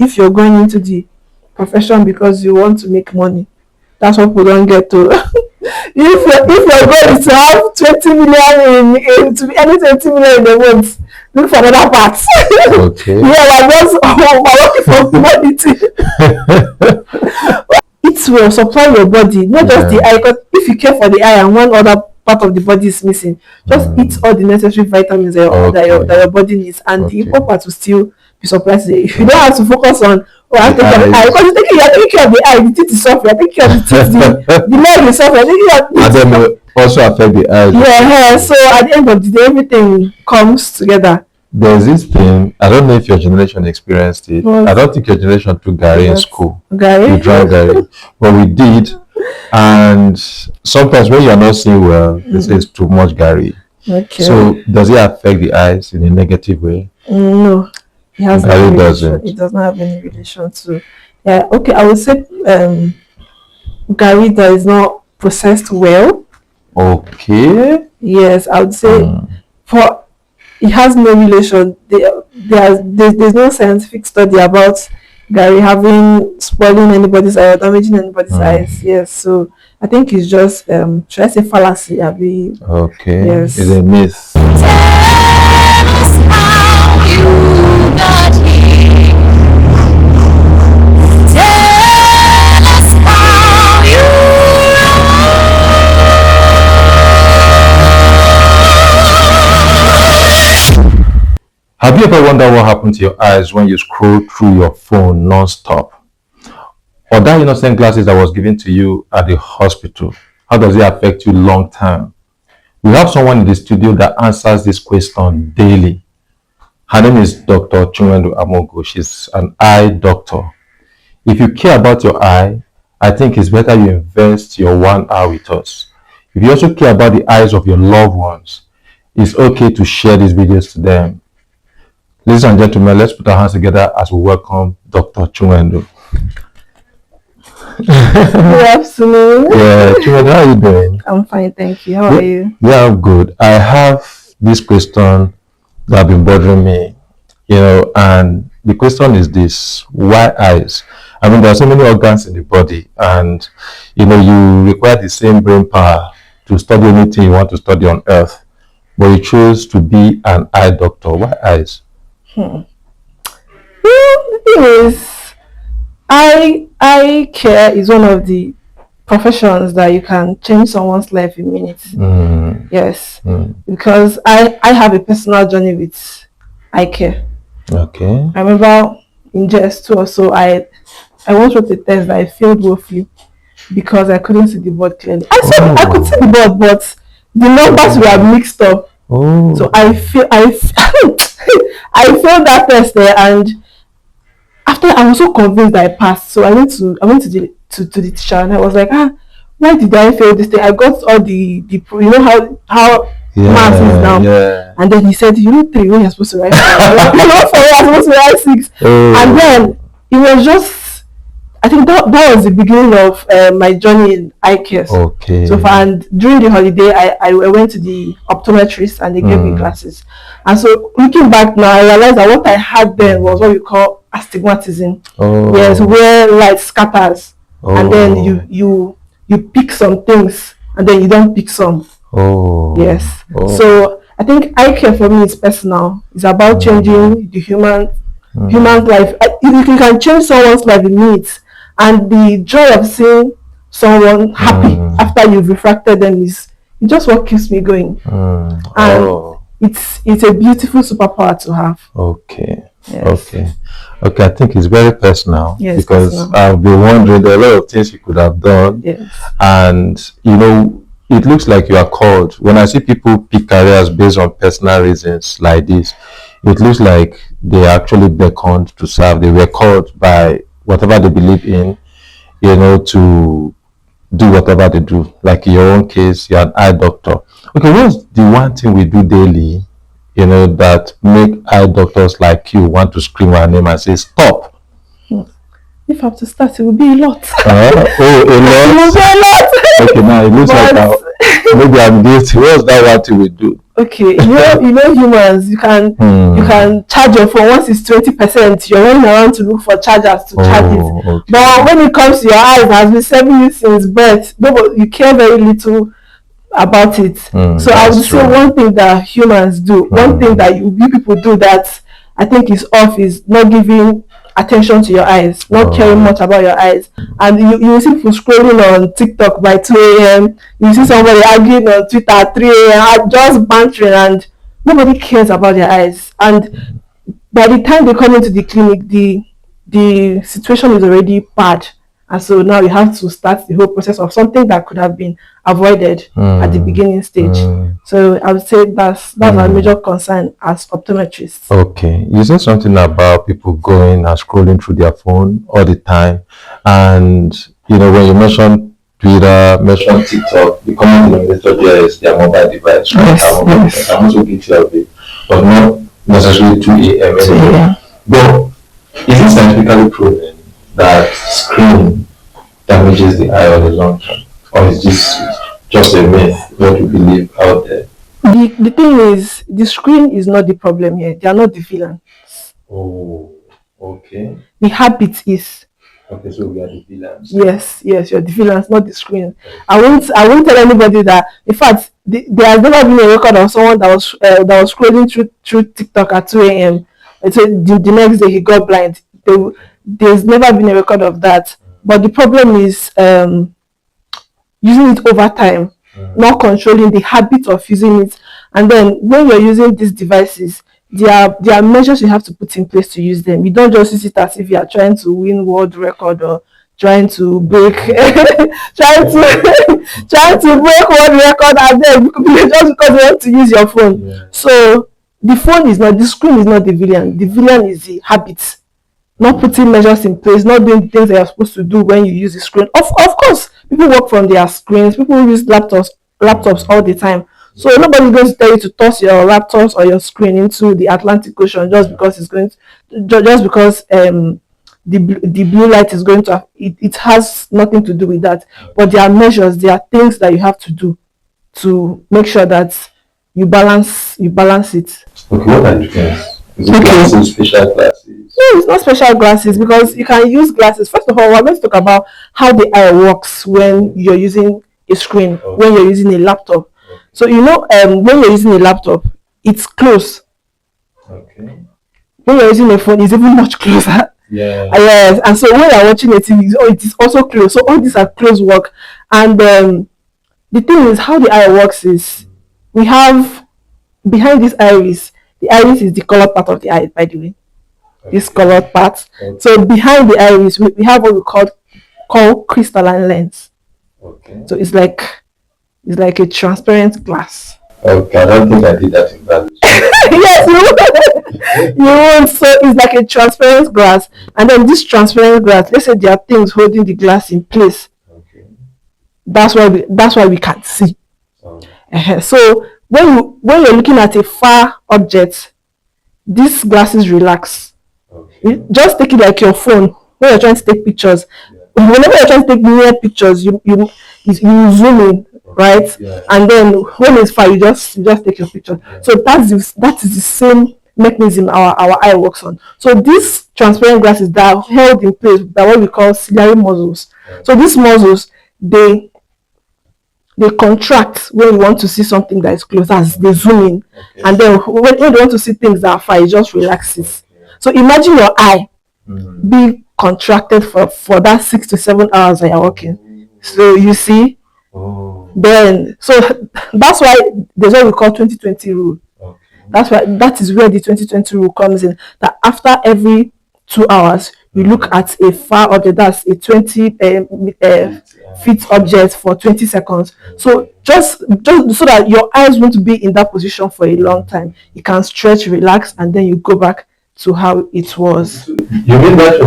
if you're going into the profession because you want to make money. That's what we don't get to. If your goal is to have 20 million to be any 20 million in the month, look for another part. Okay. Yeah, we're working for commodity. It will supply your body, not just the eye. Because if you care for the eye and one other part of the body is missing, just eat all the necessary vitamins that your body needs, and the important part will still be supplied to you. If you don't have to focus on I take care of the eye, because you're taking care of the eye, the teeth is soft, you're taking care of the teeth, the leg is soft, you're taking care of the and then will also affect the eyes. Yeah, so at the end of the day, everything comes together. There's this thing, I don't know if your generation experienced it. I don't think your generation took Gary in school. Gary? We drank Gary. But we did. And sometimes when you're not seeing well, they say it's too much Gary. Okay. So does it affect the eyes in a negative way? No. It has Gary doesn't. It does not have any relation to. Yeah, okay, I would say Gary that is not processed well. Okay. Yes, I would say for it has no relation. There's no scientific study about Gary having spoiling anybody's eye or damaging anybody's eyes. Yes, so I think it's just should I say fallacy? Okay. Yes. It's a myth. Have you ever wondered what happened to your eyes when you scroll through your phone non-stop? Or that innocent glasses that was given to you at the hospital, how does it affect you long term? We have someone in the studio that answers this question daily. Her name is Dr. Chinwendu Amogo. She's an eye doctor. If you care about your eye, I think it's better you invest your 1 hour with us. If you also care about the eyes of your loved ones, it's okay to share these videos to them. Ladies and gentlemen, let's put our hands together as we welcome Dr. Chinwendu. Good afternoon. Yeah, Chinwendu, how are you doing? I'm fine, thank you. How are you? Yeah, I'm good. I have this question that have been bothering me, and the question is this: why eyes? I mean, there are so many organs in the body, and you require the same brain power to study anything you want to study on earth, but you choose to be an eye doctor. Why eyes? Well, the thing is, eye care is one of the professions that you can change someone's life in minutes. Yes, because I have a personal journey with eye care. Okay. I remember in JS2 or so, I once wrote a test that I failed woefully because I couldn't see the board clearly. I could see the board, but the numbers were mixed up. So I failed that test there, and after I was so convinced that I passed, so I went to the teacher and I was like, why did I fail this thing? I got all the how maths is now, and then he said, you know 3 when you're supposed to write 4, you're supposed to write 6, and then it was just, I think that was the beginning of my journey in eye care. Okay. So and during the holiday, I went to the optometrist and they gave me glasses. And so looking back now, I realized that what I had then was what we call astigmatism. Yes, where light scatters, and then you pick some things and then you don't pick some. Yes. So I think eye care for me is personal. It's about changing the human life. You can change someone's life in minutes. And the joy of seeing someone happy after you've refracted them is just what keeps me going. And it's a beautiful superpower to have. Okay. Yes. Okay, I think it's very personal, because personal. I've been wondering, there are a lot of things you could have done. Yes. And it looks like you are called. When I see people pick careers based on personal reasons like this, it looks like they actually beckoned to serve. They were called by whatever they believe in, to do whatever they do. Like in your own case, you're an eye doctor. Okay, what's the one thing we do daily, that make eye doctors like you want to scream our name and say, stop? If I have to start, it will be a lot. Oh, a It will be lot. a lot. Okay, now it looks like maybe I'm guilty. What's that what you will do? Okay, you know humans, you can charge your phone once it's 20%, you're running around to look for chargers to charge it. Okay. But when it comes to your eyes, it has been serving you since birth. You care very little about it. So I would say one thing that humans do, one thing that you people do that I think is off, is not giving attention to your eyes, not caring much about your eyes. And you will see people scrolling on TikTok by 2 a.m. You see somebody arguing on Twitter at 3 a.m. just bantering, and nobody cares about their eyes. And by the time they come into the clinic, the situation is already bad. And so now you have to start the whole process of something that could have been avoided at the beginning stage. So I would say that's our major concern as optometrists. Okay, you said something about people going and scrolling through their phone all the time, and when you mentioned Twitter, mentioned TikTok, the common denominator there is their mobile device, right? Yes. I'm also guilty of it, but not necessarily 2 a.m. anyway. But is it scientifically proven that screen damages the eye on the long term, or is this just a myth what you believe out there? The thing is, the screen is not the problem here. They are not the villain. Oh, okay. The habit is. Okay, so we are the villains. Yes, you're the villains, not the screen. I won't tell anybody that. In fact, there has never been a record of someone that was scrolling through TikTok at 2 a.m. and so the next day he got blind. There's never been a record of that. But the problem is using it over time, not controlling the habit of using it. And then when you're using these devices, there are measures you have to put in place to use them. You don't just use it as if you are trying to win world record or trying to break trying to break world record, and then just because you want to use your phone. Yeah. So the screen is not the villain. The villain is the habit. Not putting measures in place, not doing the things that you're supposed to do when you use the screen. Of course, people work from their screens. People use laptops all the time. So nobody's going to tell you to toss your laptops or your screen into the Atlantic Ocean just because the blue light is going to. It has nothing to do with that. But there are measures, there are things that you have to do to make sure that you balance it. Okay, what are the things? Is it glasses, special glasses? No, it's not special glasses, because you can use glasses. First of all, we're going to talk about how the eye works when you're using a screen, when you're using a laptop. So when you're using a laptop, it's close. Okay. When you're using a phone, it's even much closer. Yeah. Yes. And so when you're watching a TV, it is also close. So all these are close work. And the thing is, how the eye works is, we have behind this iris. The iris is the colored part of the eye, by the way. Okay. This colored part. Okay. So behind the iris, we have what we call crystalline lens. Okay. So it's like a transparent glass. Okay, I don't think I did that in English. Yes, you won't. So it's like a transparent glass, and then this transparent glass, let's say there are things holding the glass in place. Okay. That's why we can't see. Okay. So when you're looking at a far object, these glasses relax. Okay. Just take it like your phone when you're trying to take pictures. Yeah. Whenever you're trying to take near pictures, you zoom in, right? Yeah. And then when it's far, you just take your picture. Yeah. So that is the same mechanism our eye works on. So these transparent glasses that are held in place, that what we call ciliary muscles. Yeah. So these muscles, they contract when you want to see something that is close, as they zoom in. Okay. And then when you want to see things that are far, it just relaxes. Okay. So imagine your eye being contracted for that 6 to 7 hours that you're working. So you see, then so that's why there's what we call 20/20 rule. Okay. That is where the 20/20 rule comes in. That after every 2 hours, you look at a far object, that's a 20 feet object, for 20 seconds. So just so that your eyes won't be in that position for a long time, you can stretch, relax, and then you go back to how it was. You mean that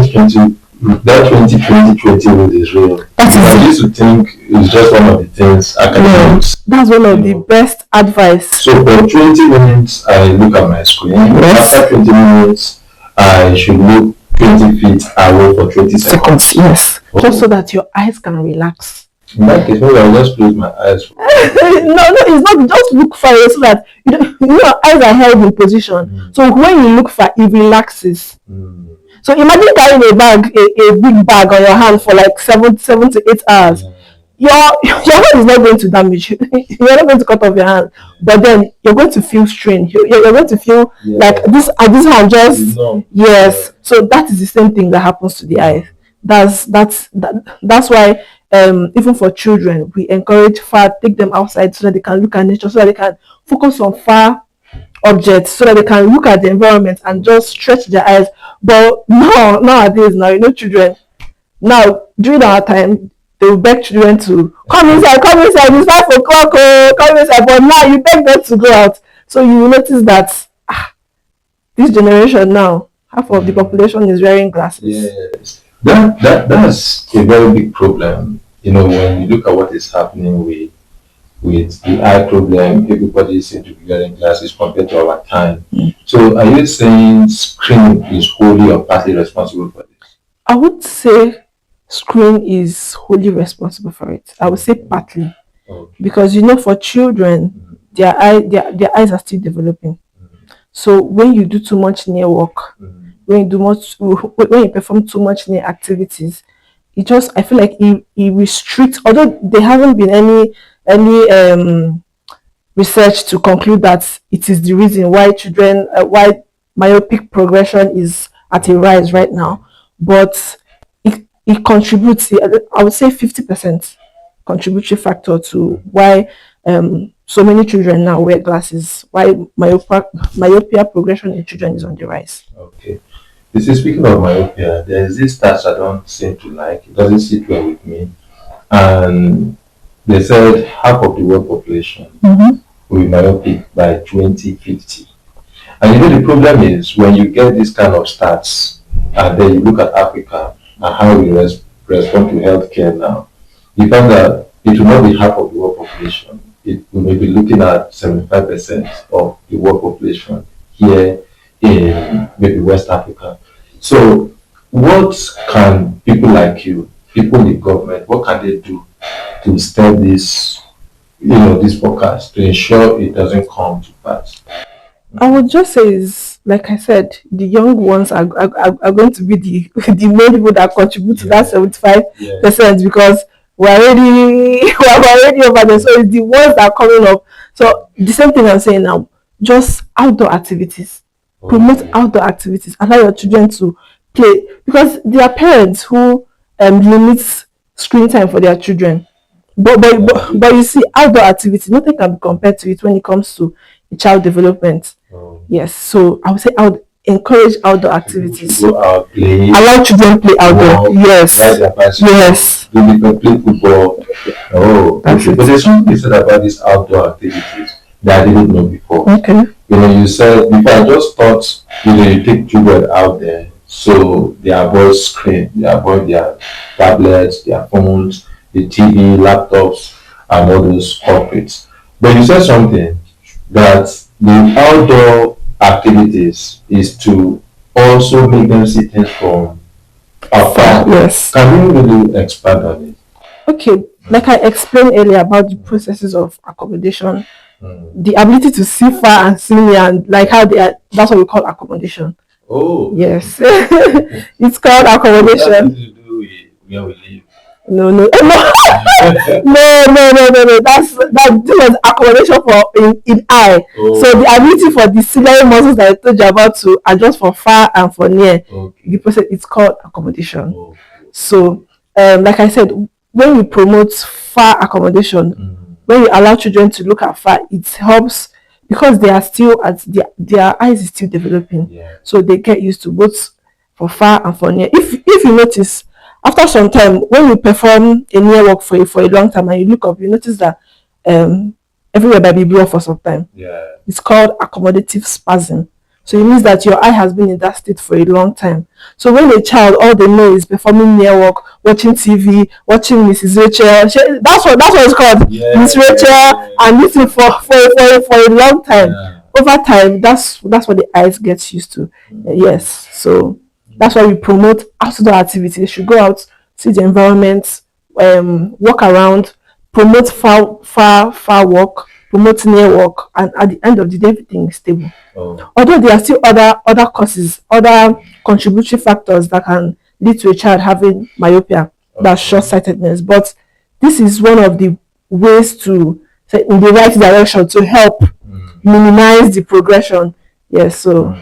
20/20 rule is real? I used to think it's just one of the things academics. That's one of the best advice. So for 20 minutes, I look at my screen. Yes. After 20 minutes, I should look 20 feet away for 20 seconds. Yes. Just so that your eyes can relax. In that case, maybe I'll just close my eyes. No, it's not. Just look far so that your eyes are held in position. So when you look far, it relaxes. So imagine carrying a bag, a big bag on your hand for like 7 to 8 hours. Your hand is not going to damage. You're not going to cut off your hand, but then you're going to feel strain. You're going to feel like this hand just yes. So that is the same thing that happens to the eyes. That's why even for children we encourage take them outside so that they can look at nature, so that they can focus on far objects, so that they can look at the environment and just stretch their eyes. But nowadays, children now during our time they will beg children to come inside, it's 5 o'clock, come inside. But now you beg them to go out. So you will notice that this generation now, half of the population is wearing glasses. Yes, that's a very big problem. When you look at what is happening with the eye problem, everybody seems to be wearing glasses compared to our time. So are you saying screen is wholly or partly responsible for this? I would say screen is wholly responsible for it. I would say partly. Because for children, their eyes are still developing. So when you do too much near work, when you perform too much near activities, I feel like it restricts, although there haven't been any research to conclude that it is the reason why why myopic progression is at a rise right now, but it contributes, I would say 50% contributory factor to why so many children now wear glasses, why myopia progression in children is on the rise. Okay. This is speaking of myopia, there is this stats I don't seem to like. It doesn't sit well with me. And they said half of the world population will be myopic by 2050. And the problem is when you get this kind of stats and then you look at Africa and how we respond to healthcare now, you find that it will not be half of the world population. We may be looking at 75% of the world population here in maybe West Africa. So what can people like you, people in the government, what can they do to stop this, this forecast, to ensure it doesn't come to pass? I would just say is, like I said, the young ones are going to be the main people that contribute to that 75%, because we're already over there. So it's the ones that are coming up. So the same thing I'm saying now, just outdoor activities. Promote outdoor activities. Allow your children to play, because there are parents who limit screen time for their children. But you see, outdoor activity, nothing can be compared to it when it comes to child development. Yes, so I would say I would encourage outdoor activities. Go out, play. Allow children play outdoor. Yes. Yes. Play football. But there's something said about these outdoor activities that I didn't know before. Okay. You said before, I just thought you take children out there so they avoid screen, they avoid their tablets, their phones, the TV, laptops, and all those corporates. But you said something that the outdoor activities is to also make them see things from afar. Yes. Can you really expand on it? Okay, like I explained earlier about the processes of accommodation, the ability to see far and see near, and like how that's what we call accommodation. Oh. Yes. It's called accommodation. What does it do with where we live? No. No. This was accommodation for in eye. So the ability for the ciliary muscles that I told you about to adjust for far and for near. The process, it's called accommodation. So like I said, when we promote far accommodation, when we allow children to look at far, it helps because they are still their eyes is still developing. So they get used to both for far and for near. If you notice, after some time, when you perform a near walk for a long time and you look up, you notice that everywhere might be blurred for some time. It's called accommodative spasm. So it means that your eye has been in that state for a long time. So when a child, all they know is performing near walk, watching TV, watching Mrs. Rachel. That's what it's called, Miss Rachel, and listening for a long time. Over time, that's what the eyes gets used to. Yes. So That's why we promote outdoor activities. They should go out, see the environment, walk around, promote far walk, promote near walk, and at the end of the day, everything is stable. Although there are still other causes, other contributory factors that can lead to a child having myopia, that's short-sightedness. But this is one of the ways to say in the right direction to help minimize the progression. Yes, so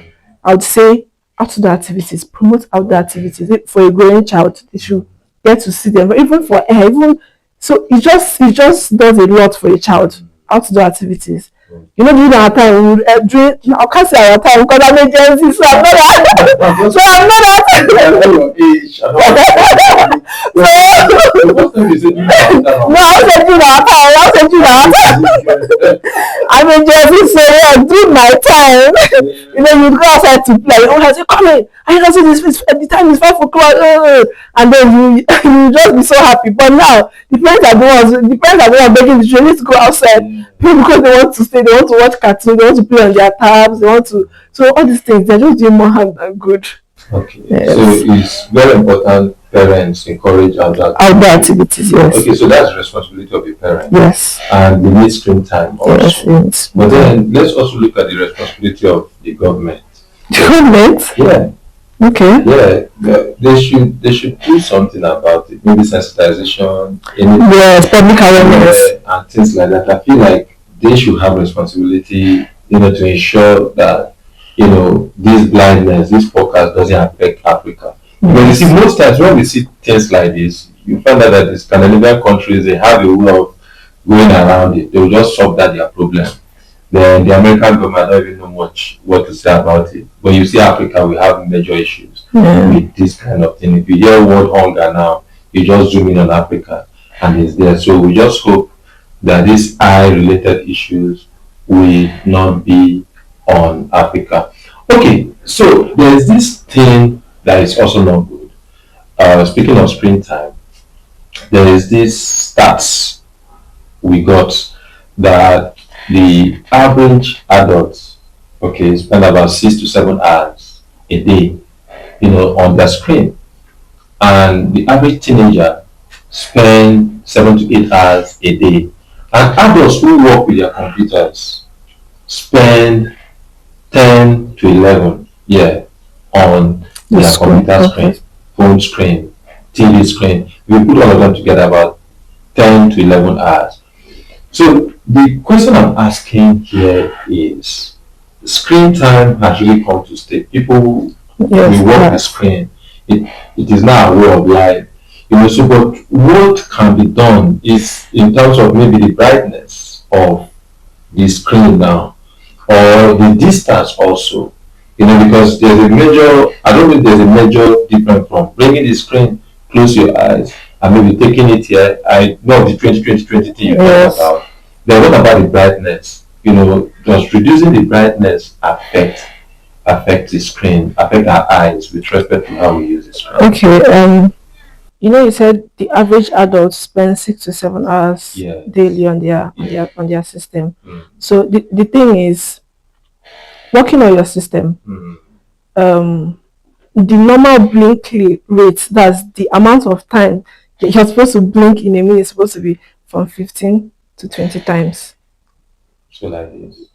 I would say outdoor activities, promote outdoor activities for a growing child. They should get to see them, even for even so it just does a lot for a child. Outdoor activities. During our time, I can't say our time because I'm a Gen Z, so I'm not that. So I'm not that. I'm a Gen Z, so yeah, during my time, you'd go outside to play. I say, come in. I can see this. The time is 5 o'clock, and then you just be so happy. But now the parents are the ones begging the children to go outside because they want to stay, they want to watch cartoons, they want to play on their tabs, they want to. So all these things, they're just doing more harm than good. Okay. Yes. So it's very important parents encourage outdoor activities. Yes. Okay, so that's the responsibility of the parent. Yes. And we need screen time also. Yes. But then let's also look at the responsibility of the government. The government? Yeah. Okay. Yeah, they should do something about it. Maybe sensitization, yes, public awareness, and things like that. I feel like they should have responsibility, to ensure that this blindness, this forecast doesn't affect Africa. But you see, most times when we see things like this, you find out that the Scandinavian countries, they have a way of going around it. They will just solve that their problem. Then the American government don't even know much what to say about it. When you see Africa, we have major issues with this kind of thing. If you hear world hunger now, you just zoom in on Africa and it's there. So we just hope that these eye-related issues will not be on Africa. Okay, so there's this thing that is also not good. Speaking of springtime, there is this stats we got that the average adults, spend about 6 to 7 hours a day, on their screen, and the average teenager spend 7 to 8 hours a day, and adults who work with their computers spend 10 to 11 on their computer screen, phone screen, TV screen. We put all of them together about 10 to 11 hours. So the question I'm asking here is, screen time has really come to stay. People we work the screen. It is now a way of life. So but what can be done is in terms of maybe the brightness of the screen now, or the distance also. Because there's a major, I don't think there's a major difference from bringing the screen close to your eyes and maybe taking it here. I know the 2020 thing you talked about. Then what about the brightness? Does reducing the brightness affect the screen, affect our eyes with respect to how we use the screen? Okay. You said the average adult spends 6 to 7 hours daily on their system. So the thing is, working on your system, the normal blink rate, that's the amount of time that you're supposed to blink in a minute, is supposed to be from 15 to 20 times. So like this?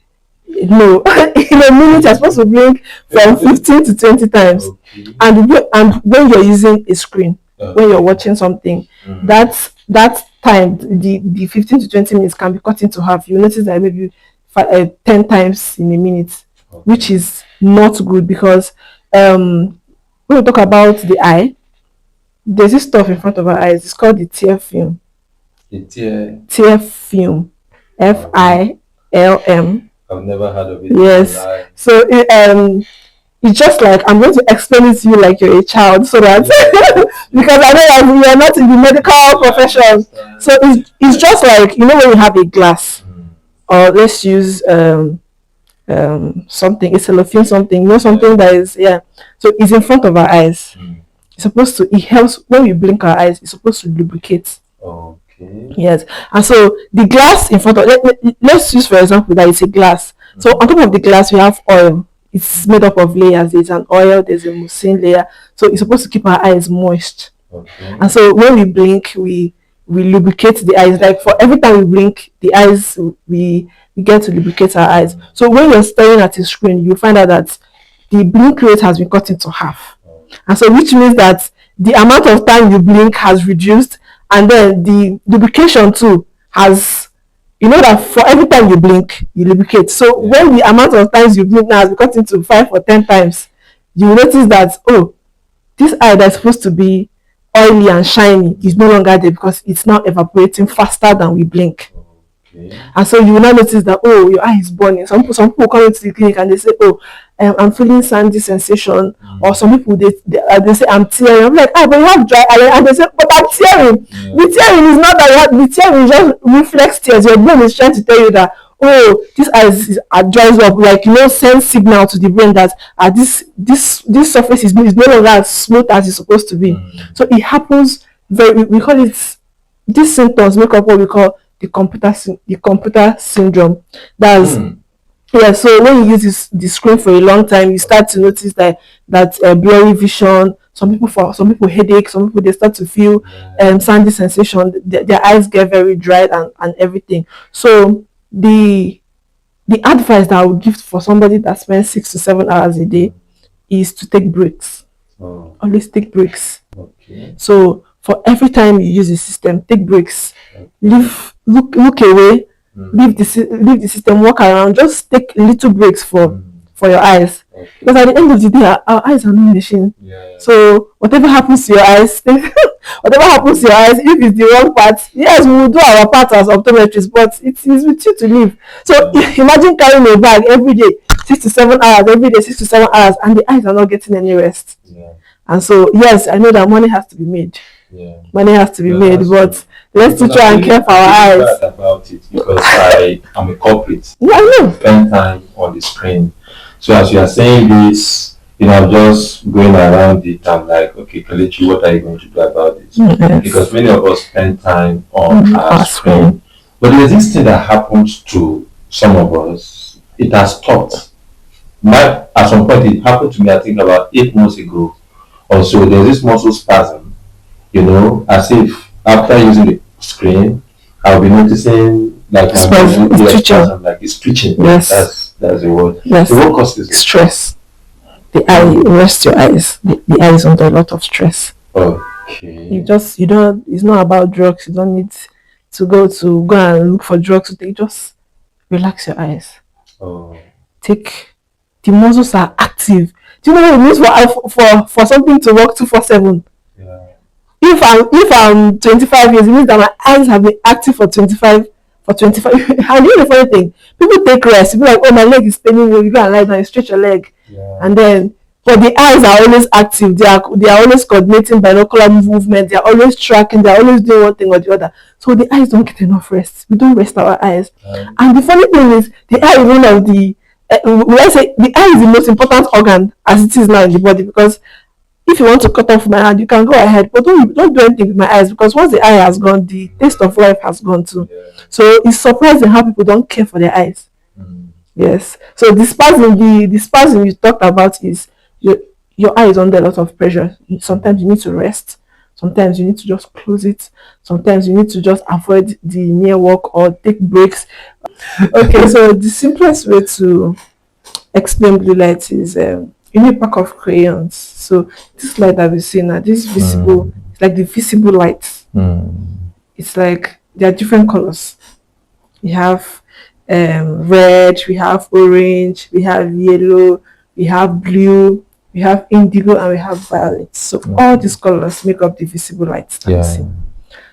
No, in a minute you're supposed to blink from 15 to 20 times. Okay. And when you're using a screen, when you're watching something, that time, the 15 to 20 minutes can be cut into half. You notice that maybe 10 times in a minute, which is not good, because when we talk about the eye, there's this stuff in front of our eyes. It's called the tear film. Tear film. FILM. I've never heard of it. Yes. So it's just like, I'm going to explain it to you like you're a child, so that because I know that you're not in the medical profession. So it's just like, when you have a glass, or let's use something, a cellophane, something, something that is so it's in front of our eyes. It's supposed to, it helps when we blink our eyes, it's supposed to lubricate. Okay. Yes. And so the glass in front of, let's use for example that it's a glass. So on top of the glass we have oil. it's made up of layers. There's an oil, there's a mucin layer. So it's supposed to keep our eyes moist. Okay. And so when we blink, we lubricate the eyes. Like for every time we blink, the eyes we get to lubricate our eyes. So when you're staring at a screen, you find out that the blink rate has been cut into half. And so which means that the amount of time you blink has reduced, and then the lubrication too has, you know that for every time you blink, you lubricate. So when the amount of times you blink now has been cut into 5 or 10 times, you will notice that, oh, this eye that's supposed to be oily and shiny is no longer there because it's now evaporating faster than we blink. Okay. And so you will now notice that, oh, your eye is burning. Some people come into the clinic and they say, oh, I'm feeling sandy sensation. Or some people they say I'm tearing. I'm like, but you have dry eye, and they say, but I'm tearing. The tearing is not that you have, the tearing is just reflex tears. Your brain is trying to tell you that, oh, this eye dries up, like, send signal to the brain that this surface is no longer as smooth as it's supposed to be. So it happens we call it, these symptoms make up what we call the computer syndrome. That's so when you use the screen for a long time, you start to notice that blurry vision. Some people headache. Some people, they start to feel sandy sensation. Their eyes get very dry and everything. So the advice that I would give for somebody that spends 6 to 7 hours a day is to take breaks. Always take breaks. Okay. So for every time you use the system, take breaks. Look away. Leave the system, walk around. Just take little breaks for your eyes. Okay. Because at the end of the day, our eyes are no machine. So whatever happens to your eyes, if it's the wrong part, yes, we will do our part as optometrists, but it is with you to live. So imagine carrying a bag every day, 6 to 7 hours, every day, 6 to 7 hours, and the eyes are not getting any rest. And so, yes, I know that money has to be made. Money has to be made, but let's still try and care for our eyes. About it because I am a culprit. I know. Spend time on the screen. So as you are saying this, I'm just going around it. I'm like, okay, Kelechi, what are you going to do about this? Because many of us spend time on our screen. But there's this thing that happens to some of us. It has stopped. At some point, it happened to me, I think about 8 months ago. Also, there's this muscle spasm, as if after using the screen, I'll be noticing like it's twitching. Yes. That's the word. Yes. So what causes it? Stress. The eye, rest your eyes. The eye is under a lot of stress. Okay. It's not about drugs. You don't need to go and look for drugs to take. Just relax your eyes. The muscles are active. Do you know what it means for something to work 2/7? If I'm 25 years, it means that my eyes have been active for 25. And you know the funny thing, people take rest. People like, oh, my leg is paining you. You go and lie down, you stretch your leg, and then, but the eyes are always active. They are always coordinating binocular movement. They are always tracking. They are always doing one thing or the other. So the eyes don't get enough rest. We don't rest our eyes. And the funny thing is, the eye is one of the the eye is the most important organ as it is now in the body, because if you want to cut off my hand, you can go ahead, but don't do anything with my eyes, because once the eye has gone, the taste of life has gone too. So it's surprising how people don't care for their eyes. Yes. So the spasm you talked about is your eye is under a lot of pressure. Sometimes you need to rest. Sometimes you need to just close it. Sometimes you need to just avoid the near work or take breaks. Okay, so the simplest way to explain blue light is you need a pack of crayons. So this light that we see now, this visible, it's like the visible light. It's like there are different colors. We have red, we have orange, we have yellow, we have blue, we have indigo, and we have violet. So all these colors make up the visible light that we see.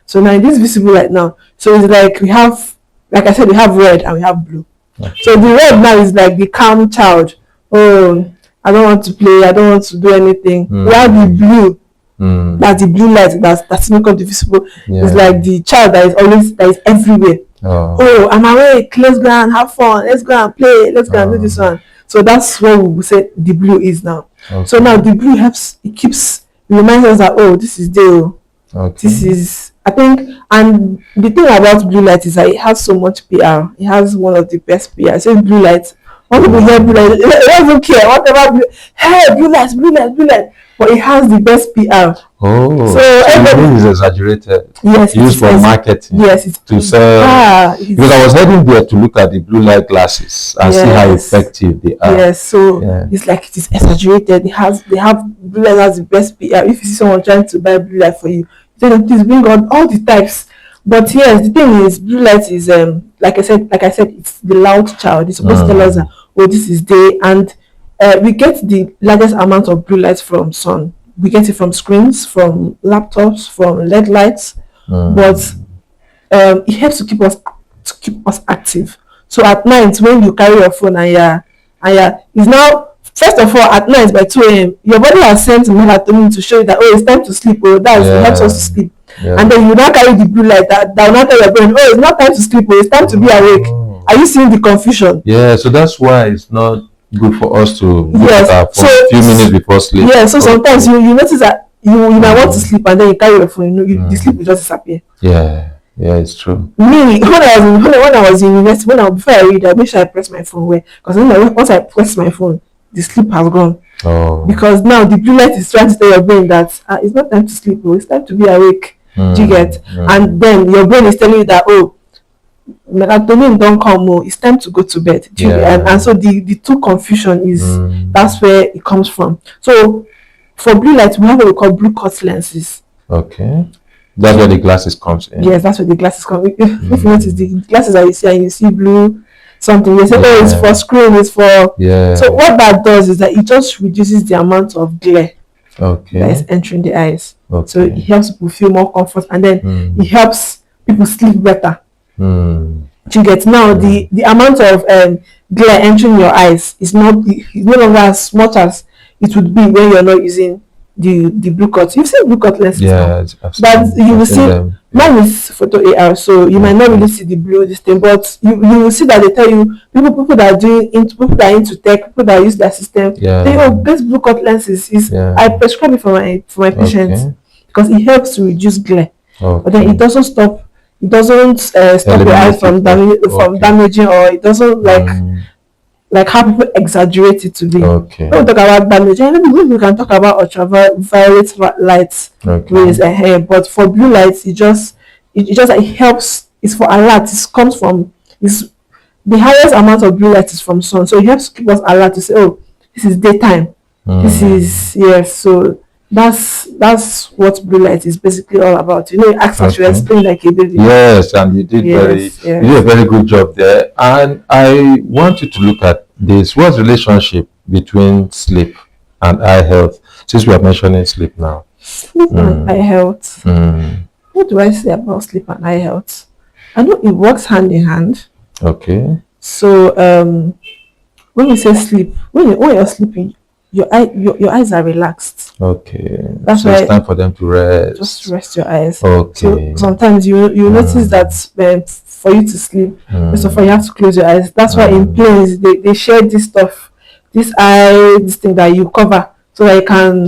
So now in this visible light now, so it's like we have, like I said, we have red and we have blue. So the red now is like the calm child. Oh, I don't want to play, I don't want to do anything. While the blue, that's the blue light that's make up the visible. It's like the child that is everywhere. Oh, I'm awake, let's go and have fun, let's go and play, let's go and do this one. So that's what we say the blue is now. So now the blue reminds us that, oh, this is day. This is, I think, and the thing about blue light is that it has so much PR. It has one of the best PR. So blue light Want people hear blue light, they don't even care. Whatever, hey, blue light. But it has the best PR. Oh, so everybody is exaggerated. Yes, used for marketing. Yes, it's to sell. Because I was heading there to look at the blue light glasses and see how effective they are. Yes, so it's like it is exaggerated. They have blue light has the best PR. If you see someone trying to buy blue light for you, tell them please bring on all the types. But yes, the thing is, blue light is like I said, it's the loud child. It's supposed to tell us that this is day, and we get the largest amount of blue light from sun. We get it from screens, from laptops, from LED lights, but it helps to keep us active. So at night when you carry your phone and it's now, first of all, at night by 2 a.m. your body has sent melatonin to show you that it's time to sleep. It helps us to sleep. And then you now carry the blue light that will not tell your brain, it's not time to sleep, it's time to be awake. Are you seeing the confusion? Yeah, so that's why it's not good for us to look at our phone a few minutes before sleep. Yeah, so sometimes you notice that you might want to sleep and then you carry your phone, the sleep will just disappear. Yeah, it's true. Me, when I was in university, before I read, I make sure I press my phone because once I press my phone, the sleep has gone. Because now the blue light is trying to tell your brain that it's not time to sleep, it's time to be awake. Do you get? And then your brain is telling you that melatonin don't come, it's time to go to bed. And so the two confusion is that's where it comes from. So for blue light, we have what we call blue cut lenses. Okay, that's where the glasses comes in. Yes, that's where the glasses come. If you notice the glasses that you see and you see blue something, you say, it's for screen, it's for. So what that does is that it just reduces the amount of glare that is entering the eyes. So it helps people feel more comfort, and then it helps people sleep better. You get now the amount of glare entering your eyes is no longer as much as it would be when you're not using the blue cut. You've seen blue cut lenses, but you will see mine is photo AR, so you might not really see the blue this thing, but you will see that they tell you people that are into tech, people that use their system, they this blue cut lenses is I prescribe it for my patients because it helps to reduce glare, but then it doesn't stop your eyes from damaging, or it doesn't like how people exaggerate it to be. When we talk about damage, maybe we can talk about ultraviolet lights rays, but for blue lights, it just it helps. It's for alert. It comes from the highest amount of blue light is from sun, so it helps keep us alert to say, this is daytime. This is so that's what blue light is basically all about. You actually explained like a baby. Yes, and you did you did a very good job there. And I want you to look at this. What's the relationship between sleep and eye health? Since we are mentioning sleep now. Sleep and eye health. What do I say about sleep and eye health? I know it works hand in hand. Okay. So when we say sleep, when you're sleeping, your eyes are relaxed. Okay. That's so why it's time for them to rest. Just rest your eyes. Okay. So sometimes you notice that for you to sleep, first of all, you have to close your eyes. That's why in planes they share this stuff, this thing that you cover so that you can.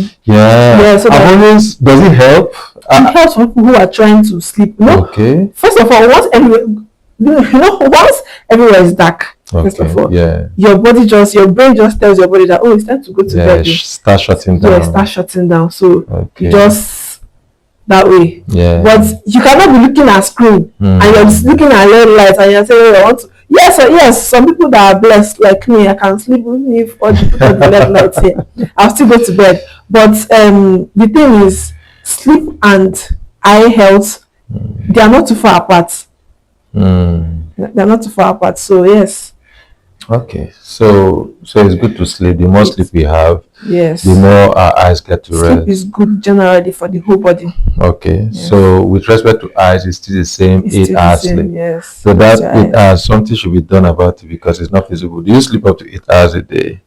So does it help? It helps for people who are trying to sleep. Okay. First of all, once everywhere is dark. First of all, your brain just tells your body that it's time to go to bed. Start shutting down. Start shutting down. So just that way. But you cannot be looking at screen and you're just looking at LED lights and you're saying, I want to. Yes. Some people that are blessed like me, I can sleep even if all the LED lights here. I'll still go to bed. But the thing is, sleep and eye health, they are not too far apart. They're not too far apart. So yes. Okay, so it's good to sleep. The more sleep we have, the more our eyes get to rest. Sleep is good generally for the whole body. Okay, so with respect to eyes, it's still the same 8 hours sleep. Yes. So that 8 hours, something should be done about it because it's not feasible. Do you sleep up to 8 hours a day?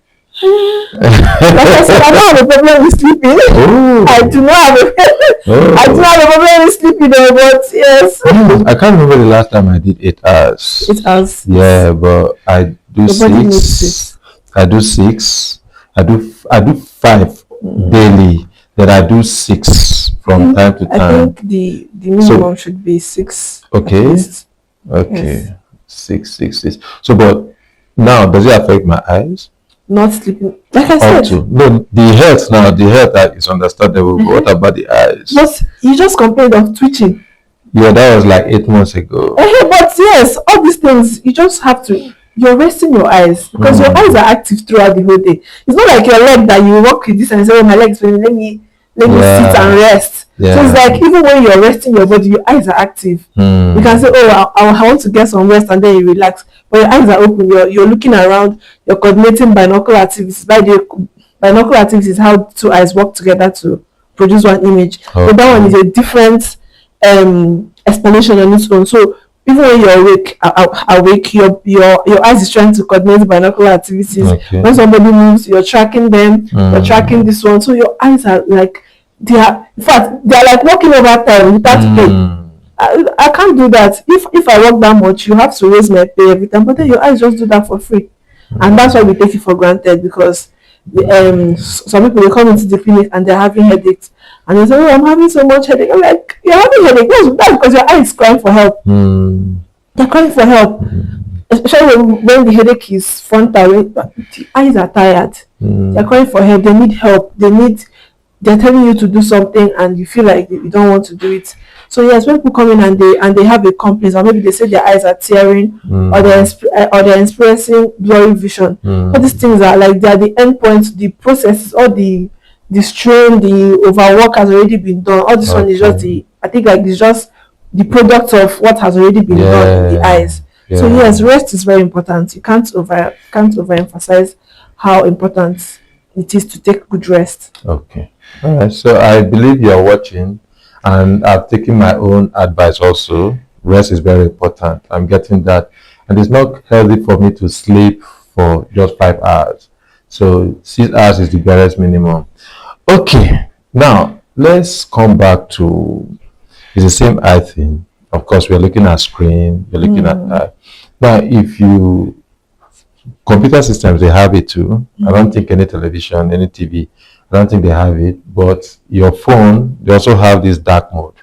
Like I said, I don't have a problem with sleeping. I do not have a problem with sleeping, but yes. I can't remember the last time I did 8 hours. 8 hours. Yeah, but I do 6. I do 6. I do 5 daily. Then I do 6 from time to time. I think the minimum should be 6. Okay. Okay. Yes. 6. So, but Now, does it affect my eyes? Not sleeping, like I Up said. to no, the health now, the health that is understandable. But what about the eyes? But you just complained of twitching. Yeah, that was like 8 months ago. But yes, all these things you just have to. You're resting your eyes because your eyes are active throughout the whole day. It's not like your leg that you walk with this and say, "Oh, my leg's paining. Let me sit and rest." Yeah. So it's like even when you're resting your body, your eyes are active. You can say, "Oh, I want to get some rest," and then you relax. But your eyes are open. You're looking around. You're coordinating binocular activities. By the binocular activities is how two eyes work together to produce one image. Okay. So that one is a different explanation on its own. So even when you're awake, your eyes is trying to coordinate binocular activities. Okay. When somebody moves, you're tracking them. You're tracking this one. So your eyes are like in fact, they are like walking over time without pay. I can't do that. If I work that much, you have to raise my pay every time. But then your eyes just do that for free, and that's why we take it for granted because some people they come into the clinic and they're having headaches, and they say, "Oh, I'm having so much headache." I'm like, "You're having headache? That's because your eye is crying for help. They're crying for help." Especially when the headache is frontal, the eyes are tired. They're crying for help. They need help. They're telling you to do something and you feel like you don't want to do it. So yes, when people come in and they have a complaint, or maybe they say their eyes are tearing, or they're experiencing blurry vision. All these things are like they are the endpoints, the processes, or the strain, the overwork has already been done. All this one is just I think like it's just the product of what has already been done in the eyes. Yeah. So yes, rest is very important. You can't overemphasize how important it is to take good rest. Okay. All right. So I believe you're watching, and I've taken my own advice also. Rest is very important. I'm getting that. And it's not healthy for me to sleep for just 5 hours. So 6 hours is the barest minimum. Okay. Now, let's come back to it's the same eye thing. Of course, we're looking at screen, you're looking at eye. Now, if you computer systems, they have it too. I don't think any television, any TV, I don't think they have it. But your phone, they also have this dark mode.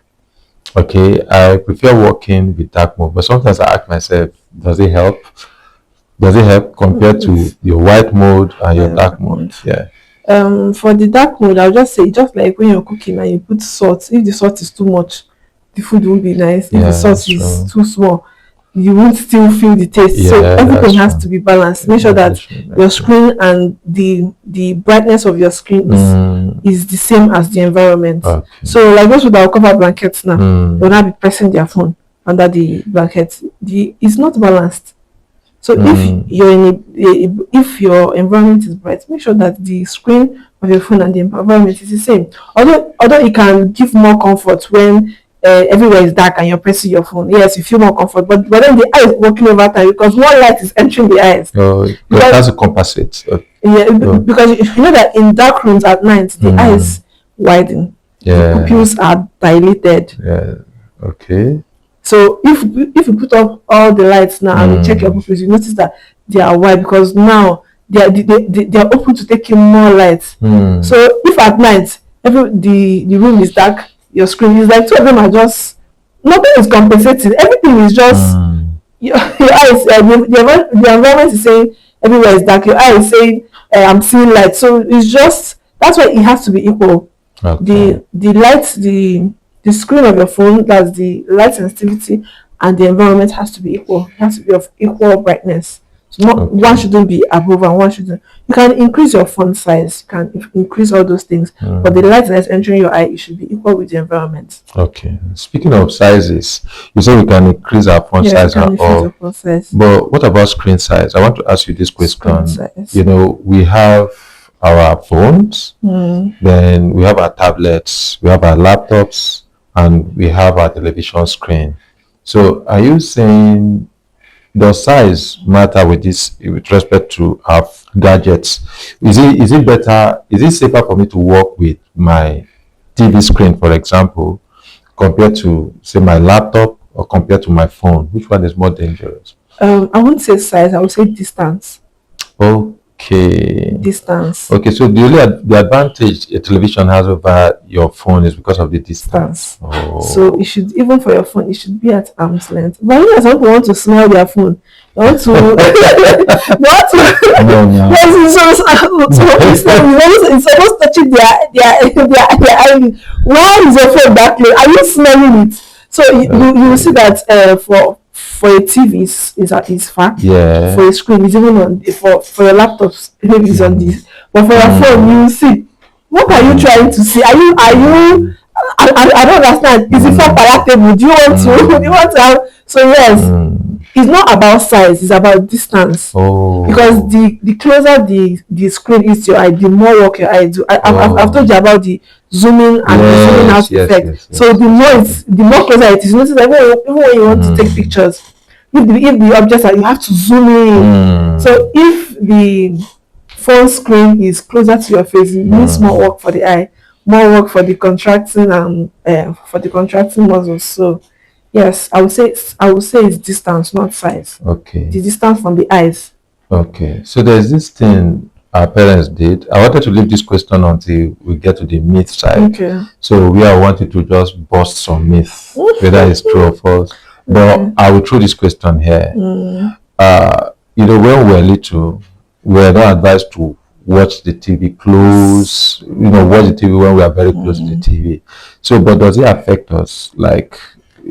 Okay, I prefer working with dark mode, but sometimes I ask myself, does it help? Does it help compared to your white mode and your dark mode? Yeah. For the dark mode, I'll just say, just like when you're cooking and you put salt, if the salt is too much, the food won't be nice. If the salt is too small, you won't still feel the taste. So everything has to be balanced. Make sure that your screen and the brightness of your screen is the same as the environment. Okay. So like those with our cover blankets now, they'll not be pressing their phone under the blanket. It's not balanced. So if you're if your environment is bright, make sure that the screen of your phone and the environment is the same. Although it can give more comfort when everywhere is dark and you're pressing your phone. Yes, you feel more comfort, but then the eye is working over time because more light is entering the eyes. Oh, that's a compensate. Because you know that in dark rooms at night, the eyes widen. The pupils are dilated. Yeah. Okay. So if you put off all the lights now and you check your pupils, you notice that they are wide because now they are open to taking more light. So if at night the room is dark, your screen is like two of them are just nothing is compensating. Everything is just your eyes. The environment is saying everywhere is dark. Your eye is saying I'm seeing light. So it's just that's why it has to be equal. Okay. The light, the screen of your phone, that's the light sensitivity, and the environment has to be equal. It has to be of equal brightness. So one shouldn't be above and one shouldn't. You can increase your font size, you can increase all those things, but the light that's entering your eye, it should be equal with the environment. Okay. Speaking of sizes, you say we can increase our font size and all. But what about screen size? I want to ask you this question. You know, we have our phones, then we have our tablets, we have our laptops, and we have our television screen. So are you saying does size matter with respect to our gadgets? Is it better, is it safer for me to work with my TV screen, for example, compared to say my laptop or compared to my phone? Which one is more dangerous? I wouldn't say size, I would say distance. Okay. Okay. Distance. Okay, so the advantage a television has over your phone is because of the distance. Oh. So it should, even for your phone, it should be at arm's length. But you know, some people want to smell their phone. They want to it's almost touching their eyelid. Why is your phone that close? Are you smelling it? So you will see that for a TV is far. Yeah. For a screen, it's even on for your laptops, maybe it's on this. But for your phone, you see. What are you trying to see? Are you I don't understand. Is it for palatable? Do you want to do you want to have, so yes, it's not about size, it's about distance. Oh. Because the closer the screen is to your eye, the more work your eye do. I've told you about the zooming and the zooming out effect. Yes. So the more closer it is, you notice that even when you want to take pictures, if the objects are, you have to zoom in. So if the phone screen is closer to your face, it means more work for the eye, more work for the contracting and for the contracting muscles. So yes, I would say it's distance, not size. Okay. The distance from the eyes. Okay. So there's this thing our parents did. I wanted to leave this question until we get to the myth side. Okay. So we are wanting to just bust some myth, whether it's true or false. But I will throw this question here. You know, when we were little, we were not advised to watch the TV close, you know, watch the TV when we are very close to the TV. So, but does it affect us? Like,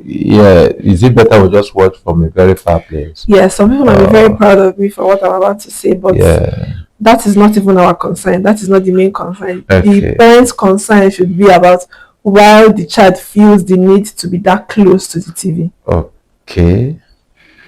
yeah, is it better we just watch from a very far place? Yeah, some people might be very proud of me for what I'm about to say, but that is not even our concern. That is not the main concern. Okay. The parents' concern should be about why the child feels the need to be that close to the TV. Okay.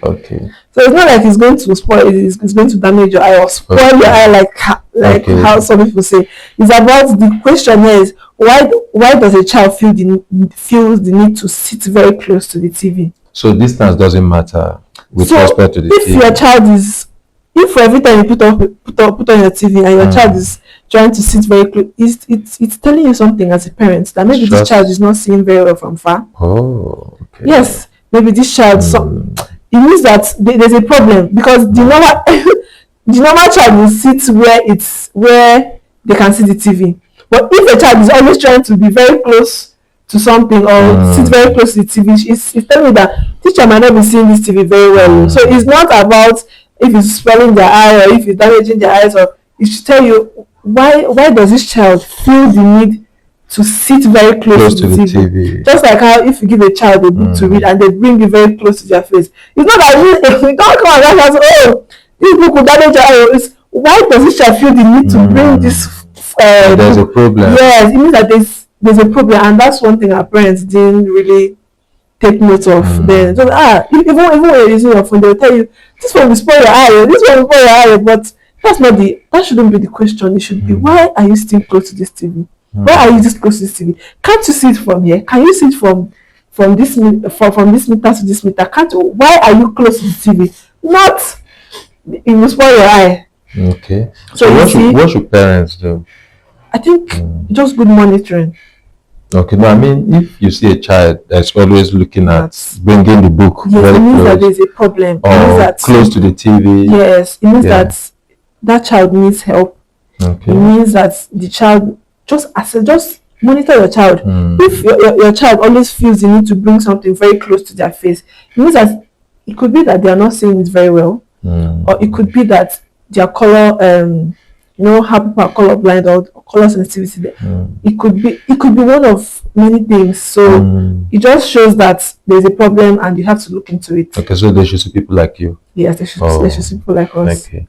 Okay. So it's not like it's going to spoil, it's going to damage your eye or spoil your eye like how some people say. It's about, the question here is why does a child feel the need to sit very close to the TV? So distance doesn't matter with respect to the if TV. Your child is, if every time you put on your TV and your child is trying to sit very close, it's telling you something as a parent, that maybe this child is not seeing very well from far. Oh, okay. Yes, maybe this child it means that there's a problem, because the normal child will sit where they can see the TV. But if a child is always trying to be very close to something or sit very close to the TV, it's telling me that teacher might not be seeing this TV very well. So it's not about if it's swelling their eye or if it's damaging their eyes, or it should tell you why does this child feel the need to sit very close to the TV. Just like how if you give a child a book to read and they bring it very close to their face, it's not that you don't come and say, oh, this book will damage your eye. It's why does this child feel the need to bring this? There's a problem. Yes, it means that there's a problem, and that's one thing our parents didn't really take note of. Then so, even when you're using your phone, they'll tell you this one will spoil your eye, this one will spoil your eye, but that shouldn't be the question. It should be, why are you still close to this TV? Why are you this close to this TV? Can't you see it from here? Can you see it from this meter to this meter? Can't you? Why are you close to the TV? Not, it will spoil your eye. Okay. So what should parents do? I think just good monitoring. Okay. No, I mean, if you see a child that's always looking at bringing the book very it means close, that there's a problem. Or it means that close to the TV. Yes, it means that child needs help. Okay. It means that the child just monitor your child. If your child always feels the need to bring something very close to their face, it means that it could be that they are not seeing it very well, or it could be that their color, you know how people are colorblind or color sensitivity. It could be one of many things. So it just shows that there's a problem and you have to look into it. Okay, so they should see people like you. Yes, they should see people like us. Okay.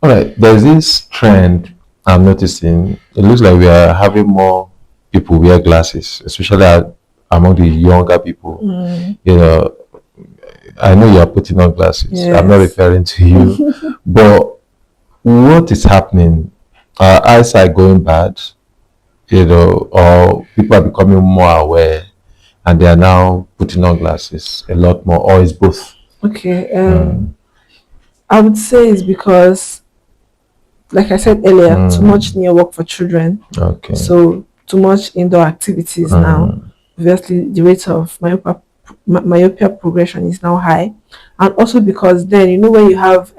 All right. There's this trend I'm noticing. It looks like we are having more people wear glasses, especially among the younger people. You know, I know you are putting on glasses. Yes. I'm not referring to you, but what is happening? Are eyesight going bad? You know, or people are becoming more aware, and they are now putting on glasses a lot more, or is both? Okay. I would say it's because, like I said earlier, too much near work for children. Okay. So too much indoor activities now. Obviously, the rate of myopia progression is now high, and also because then, you know, when you have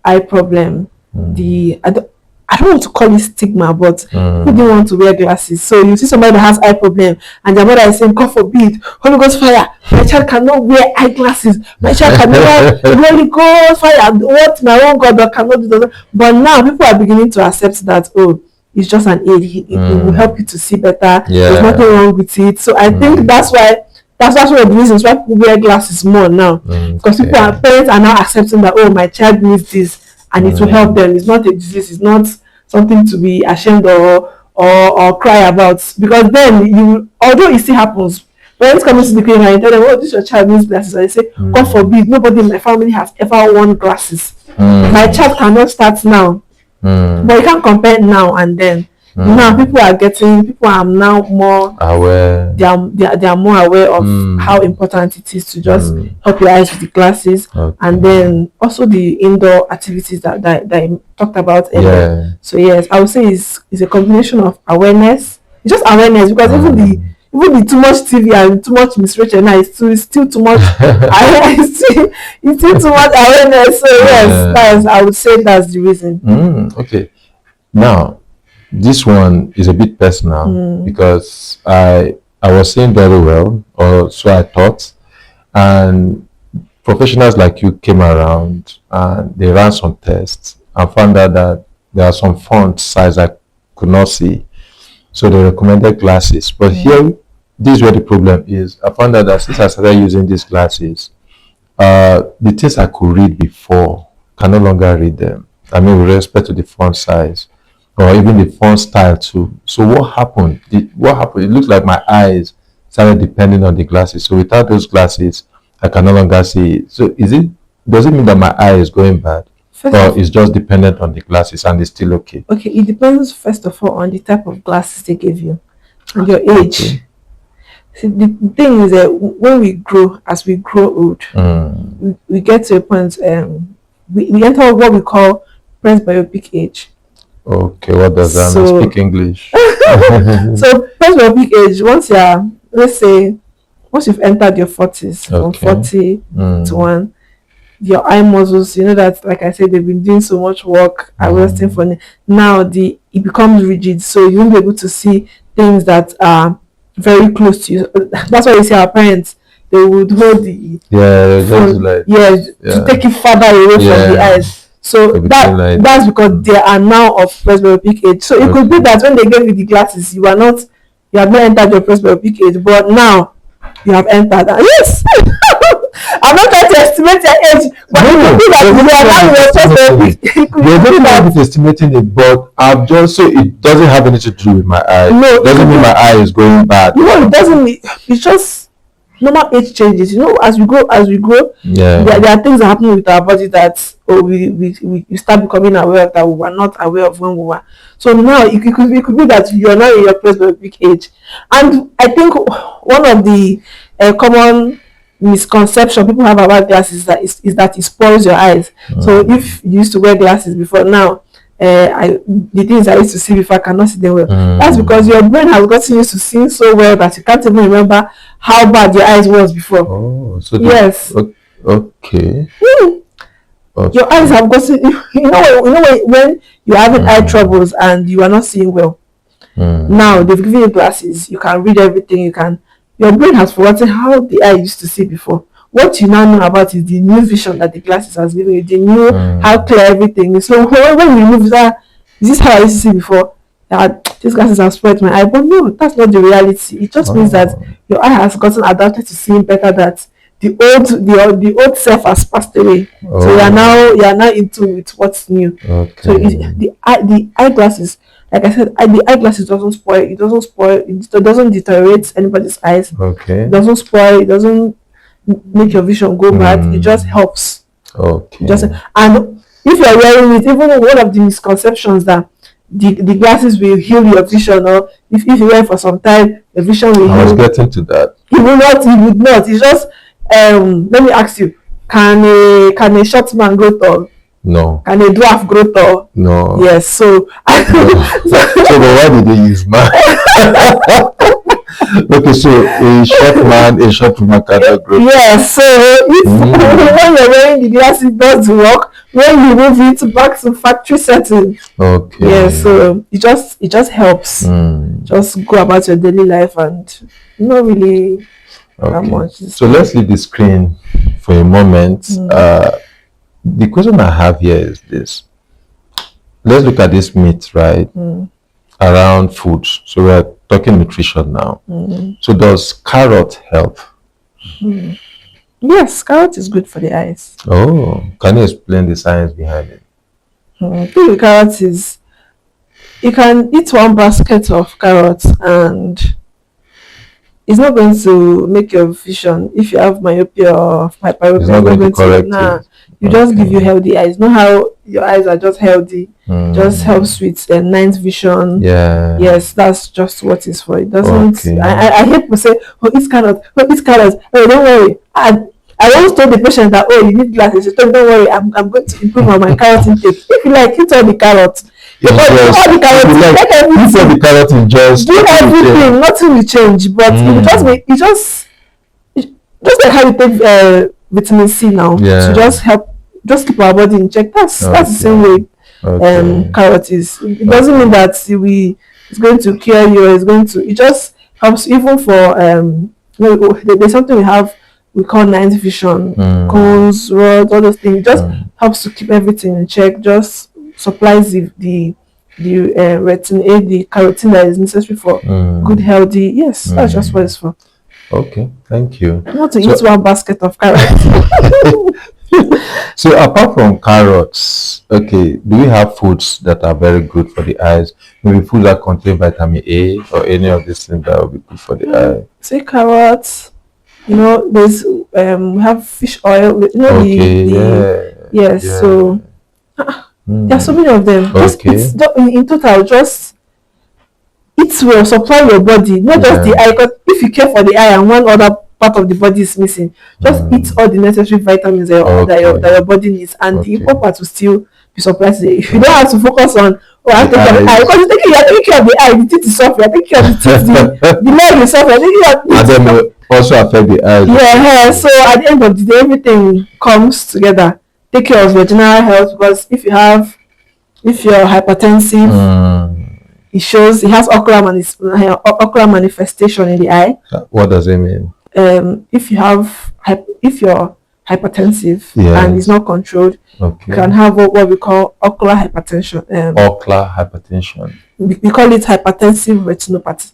eye problem, I don't want to call it stigma, but people didn't want to wear glasses. So you see somebody that has eye problem, and their mother is saying, "God forbid, Holy Ghost fire! My child cannot wear eyeglasses. My child cannot wear Holy Ghost fire. What my own God cannot do that." But now people are beginning to accept that, oh, it's just an aid. It will help you to see better. There's nothing wrong with it. So I think that's one of the reasons why people wear glasses more now, because parents are now accepting that, oh, my child needs this, and it will help them. It's not a disease. It's not something to be ashamed or cry about. Because then although it still happens, when it's coming to the clinic and you tell them, oh, this your child needs glasses, and they say, God forbid, nobody in my family has ever worn glasses. My child cannot start now. But you can't compare now and then. Now people are now more aware. They are more aware of how important it is to just help your eyes with the glasses, and then also the indoor activities that I talked about earlier. So yes, I would say it's a combination of awareness. It's just awareness, because even the too much TV and too much misreading now it's still too much. It's still too much awareness. So yes, I would say that's the reason. Okay, now this one is a bit personal, because I was saying very well, or so I thought, and professionals like you came around and they ran some tests and found out that there are some font size I could not see, so they recommended glasses. But here, this is where the problem is. I found out that since I started using these glasses, the things I could read before can no longer read them. I mean, with respect to the font size, or even the font style too. So what happened? It looks like my eyes started depending on the glasses. So without those glasses, I can no longer see it. So does it mean that my eye is going bad? Or it's just dependent on the glasses and it's still okay? Okay, it depends first of all on the type of glasses they give you and your age. Okay. See, the thing is that when as we grow old, we get to a point, we enter what we call presbyopic age. Okay, what does that mean? Speak English. So presbyopic age, once you've entered your 40s, from 40 to 1, your eye muscles, you know that, like I said, they've been doing so much work, resting for now, it becomes rigid, so you won't be able to see things that are very close to you. That's why you see our parents, they would hold the to take it further away from the eyes. So that's because they are now of presbyopic age. So it could be that when they gave you the glasses, you have not entered your presbyopic age, but now you have entered. Yes. I'm not trying to estimate your age, but it could be that you are now in your presbyopic. You're not estimating it, but I'm just, so it doesn't have anything to do with my eye. No, it doesn't mean my eye is going bad. No, it doesn't mean, it's just normal age changes. You know, as we grow, there are things that happen with our body that we start becoming aware of that we were not aware of when we were. So now it could be that you are now in your presbyopic age. And I think one of the common misconception people have about glasses is that it spoils your eyes. So if you used to wear glasses before, now the things I used to see before, I cannot see them well. That's because your brain has gotten used to seeing so well that you can't even remember how bad your eyes was before. Oh, so yes. Okay. Your eyes have gotten, you know when you're having eye troubles and you are not seeing well. Now they've given you glasses, you can read everything, your brain has forgotten how the eye used to see before. What you now know about is the new vision that the glasses has given you, the new how clear everything is. So when you move that, is this how I used to see before? These glasses have spoiled my eye. But no, that's not the reality. It just means that your eye has gotten adapted to seeing better, that the old self has passed away. So you are now into with what's new. Okay. So the eyeglasses, like I said, the eyeglasses doesn't spoil. It doesn't deteriorate anybody's eyes. Okay. It doesn't spoil. It doesn't make your vision go bad. It just helps. Okay. And if you're wearing it, even one of the misconceptions that the glasses will heal your vision, or if you wear it for some time, the vision will heal. I was getting to that. It would not. It's just let me ask you, can a short man grow tall? No. Can a dwarf grow tall? No. Yes. So but why did they use man? Okay, so a short woman cannot grow. Yes. So if when you're wearing the glasses, it does work. when you move it back to factory setting. Okay. Yeah, so it just helps. Just go about your daily life and not really that much. So let's leave the screen for a moment. The question I have here is this. Let's look at this myth, right? Around food. So we're talking nutrition now. So does carrot help? Yes, carrot is good for the eyes. Oh, can you explain the science behind it? I think the carrot is, you can eat one basket of carrots and it's not going to make your vision, if you have myopia or hyperopia, it's not going to correct it. You just give you healthy eyes. Not how your eyes are just healthy. Just helps with night vision. Yeah. Yes, that's just what it's for. It doesn't. I hate to say, oh, it's carrot. Oh, it's carrot. Oh, don't worry. I once told the patient that, oh, you need glasses. She told me, don't worry, I'm going to improve on my carrot intake. If you like, eat all the carrots. Eat all the carrot is just do everything. Nothing will change. But it just like how you take vitamin C now to just help, just keep our body in check. That's the same way carrot is. It doesn't mean that it's going to cure you. It just helps even for there's something we call night vision, cones, rods, all those things. It just helps to keep everything in check. Just supplies the retin A, the carotene that is necessary for good healthy. Yes, that's just what it's for. Okay, thank you. Not to eat one basket of carrots. So apart from carrots, okay, do we have foods that are very good for the eyes? Maybe foods that contain vitamin A or any of these things that will be good for the eye? Say carrots. There's we have fish oil. Yes. So there are so many of them. In total, just eat well, supply your body, not just the eye. Because if you care for the eye and one other part of the body is missing, just eat all the necessary vitamins that your body needs, and the important part will still be supplied. If you don't have to focus on I take care of the eye, because you're taking care of the eye, the teeth is suffering. You're taking care of the teeth, the leg is suffering. And then also affect the eyes. Yeah. So at the end of the day, everything comes together. Take care of your general health, because if you're hypertensive, it has ocular manifestation in the eye. What does it mean? If you're hypertensive and it's not controlled, you can have what we call ocular hypertension. Ocular hypertension. We call it hypertensive retinopathy.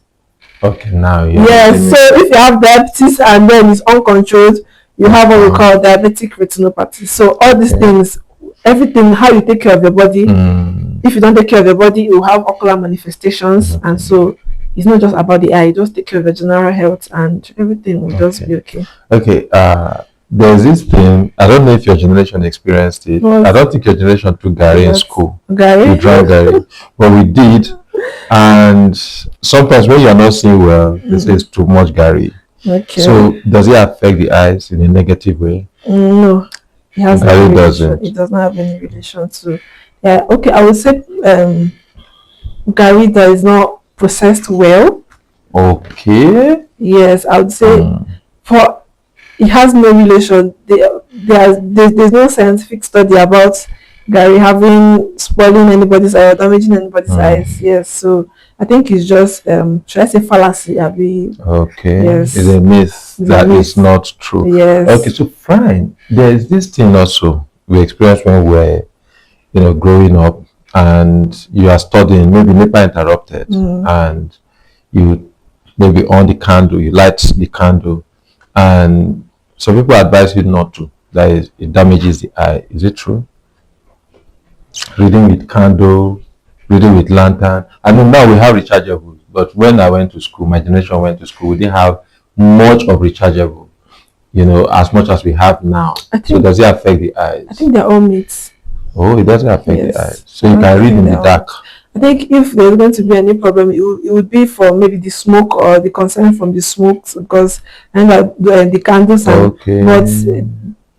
Okay, now so if you have diabetes and then it's uncontrolled, you have what we call diabetic retinopathy. So all these things, everything, how you take care of your body. If you don't take care of your body, you will have ocular manifestations, and so it's not just about the eye. Just take care of your general health, and everything will just be okay. Okay. There's this thing. I don't know if your generation experienced it. I don't think your generation took Gary in school. Gary? We drank Gary, but we did. And sometimes when you're not seeing well, this is too much Gary. Okay. So does it affect the eyes in a negative way? No, it has Gary doesn't. It does not have any relation to. Yeah. Okay. I would say Gary that is not processed well. Okay. Yes, I would say for it has no relation. There's no scientific study about Gary spoiling anybody's eye or damaging anybody's eyes. Yes, so I think it's just should I say fallacy? Okay. Yes. It's a myth that is not true. Yes. Okay, so fine. There is this thing also we experienced when we were growing up, and you are studying, maybe NEPA interrupted, and you maybe on the candle, you light the candle, and some people advise you not to. That is, it damages the eye. Is it true? Reading with candle, reading with lantern. I mean, now we have rechargeable, but when I went to school, my generation went to school, we didn't have much of rechargeable, as much as we have now. So does it affect the eyes? I think they're all myths. Oh, it doesn't affect the eyes. So you can read in the dark. I think if there's going to be any problem, it would be for maybe the smoke or the concern from the smoke, because the candles but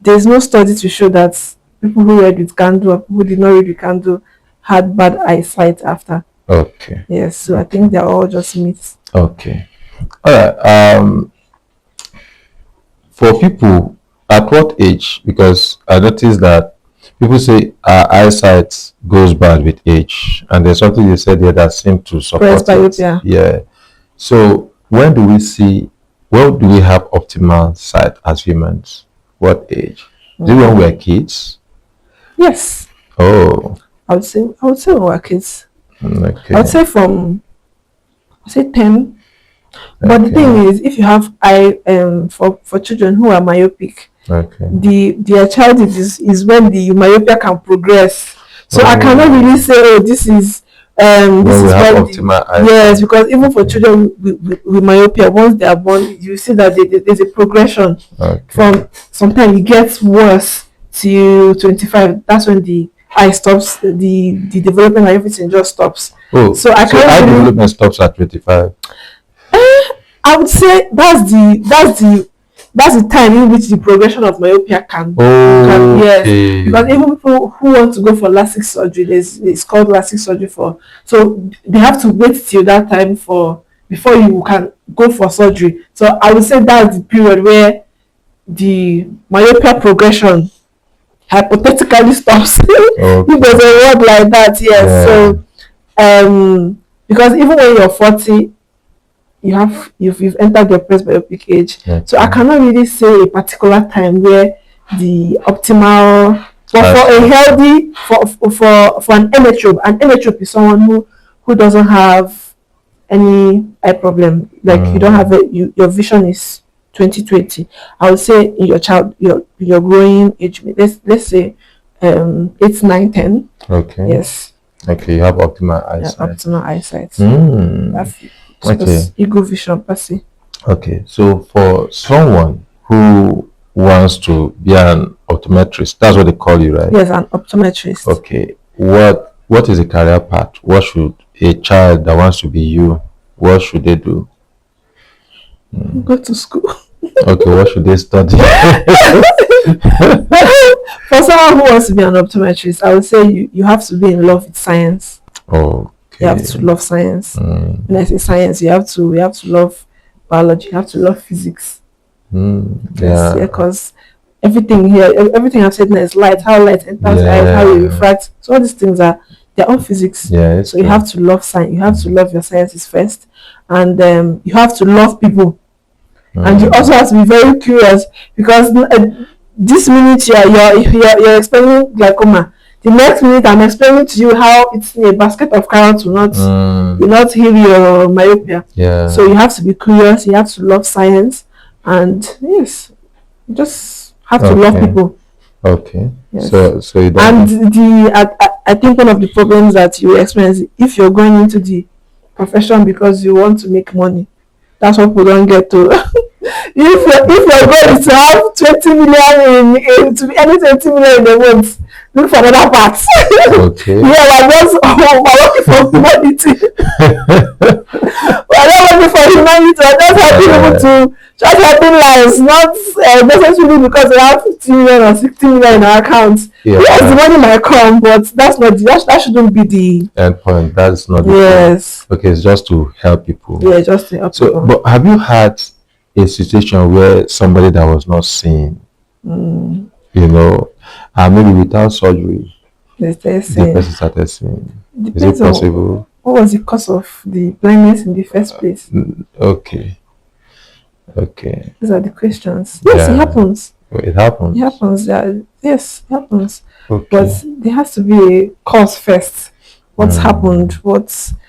there's no study to show that people who read with candle or people who did not read with candle had bad eyesight after. Okay. Yes, so I think they're all just myths. Okay. All right. For people, at what age? Because I noticed that people say our eyesight goes bad with age, and there's something you said here that seems to support it. Presbyopia. Yeah. So when do we have optimal sight as humans? What age? Is it when we're kids? Yes. Oh. I would say when we're kids. Okay. I would say from 10. But the thing is, if you have for children who are myopic, their child is when the myopia can progress. So I cannot really say, oh, this is optimal eyesight. Yes, because even for children with myopia, once they are born, you see that there's a progression. From sometimes it gets worse till 25. That's when the eye stops, the development and everything just stops. Oh, so eye development stops at 25. I would say that's the time in which the progression of myopia can yes, because even people who want to go for LASIK surgery, it's called LASIK surgery so they have to wait till that time before you can go for surgery. So I would say that's the period where the myopia progression hypothetically stops. If there's a word like that, yes. So because even when you're 40, you've entered your presbyopic age. So I cannot really say a particular time where the optimal for a healthy for an emmetrope is someone who doesn't have any eye problem, like you don't have your vision is 20/20. I would say in your growing age, let's say 8, 9, 10. Okay. Yes. Okay, you have optimal eyesight. Yeah, optimal eyesight. Ego vision per se. Okay, so for someone who wants to be an optometrist, that's what they call you, right? Yes, an optometrist. Okay, what is the career path? What should a child that wants to be you, what should they do? Go to school. Okay, what should they study? For someone who wants to be an optometrist, I would say you have to be in love with science. Okay. You have to love science. When I say science, you have to love biology. You have to love physics. Yeah, because everything I've said now is light. How light enters the eye, how it refracts. So all these things they're all physics. Yeah. So you have to love science. You have to love your sciences first, and you have to love people, and you also have to be very curious, because this minute you're explaining glaucoma. The next minute I'm explaining to you how it's in a basket of carrots will not heal your myopia. Yeah. So you have to be curious, you have to love science, and yes, you just have to love people. Okay. Yes. So you don't. And I think one of the problems that you experience if you're going into the profession because you want to make money, that's what people don't get to. If your goal is to have 20 million to be any 20 million in a month, look for another part. Okay. Yeah, we're working for humanity. We're not working for humanity. We're just helping people to just helping lives, not necessarily because we have 50 million or 60 million in our accounts. Yes, the money might come, but that shouldn't be the end point. That's not the yes. point. Okay, it's just to help people. Yeah, just to help people. But have you had a situation where somebody that was not seen, maybe without surgery, the person started seeing? Is it possible? What was the cause of the blindness in the first place? Okay. These are the questions. Yes, it happens. It happens. It happens. Yes, it happens. Okay. But there has to be a cause first. What's happened?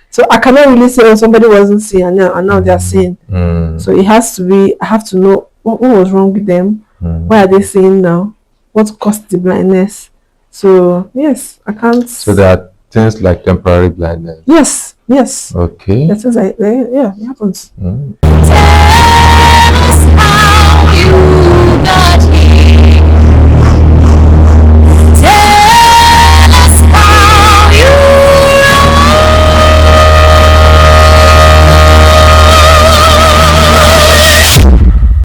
So I cannot really say, oh, somebody wasn't seeing and now they are seeing. So it has to be, I have to know what was wrong with them. Why are they seeing now? What caused the blindness? So yes, I can't. So there are things like temporary blindness. Yes. Okay. There's things like it happens.